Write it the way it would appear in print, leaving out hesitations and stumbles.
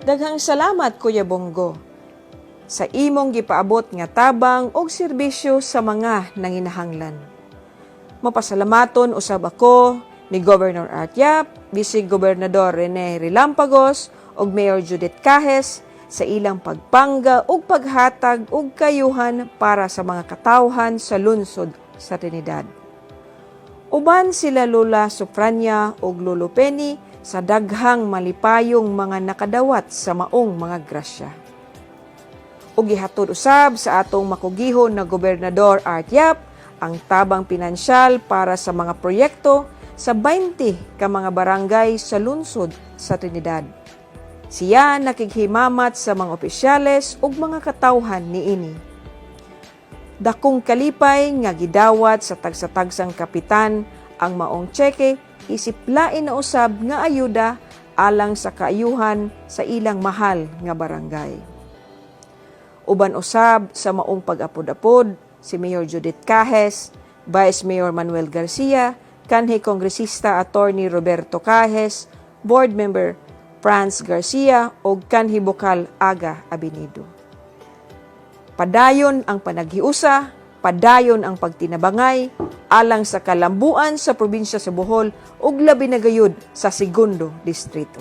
Daghang salamat Kuya Bongo sa imong gipaabot nga tabang og serbisyo sa mga nanginahanglan. Mapasalamaton usab ako ni Governor Art Yap, Vice Gobernador Rene Relampagos ug Mayor Judith Cajes sa ilang pagpangga ug paghatag og kayuhan para sa mga katawhan sa lungsod sa Trinidad. Uban sila Lola Sofrania ug Lolo Penny sa daghang malipayong mga nakadawat sa maong mga grasya. Ug gihatod usab sa atong makugihon na Gobernador Art Yap ang tabang pinansyal para sa mga proyekto sa 20 ka mga barangay sa lungsod sa Trinidad. Siya nakighimamat sa mga opisyales ug mga katawhan niini. Dakong kalipay nga gidawat sa tagsa-tagsang kapitan ang maong tseke isip lain na usab nga ayuda alang sa kaayuhan sa ilang mahal nga barangay. Uban usab sa maong pag-apod-apod si Mayor Judith Cajes, Vice Mayor Manuel Garcia, kanhi Kongresista Attorney Roberto Cajes, Board Member Franz Garcia ug kanhi Bokal Aga Abinido. Padayon ang panaghiusa, padayon ang pagtinabangay alang sa kalambuan sa probinsya sa Bohol ug labi na gayud sa Segundo Distrito.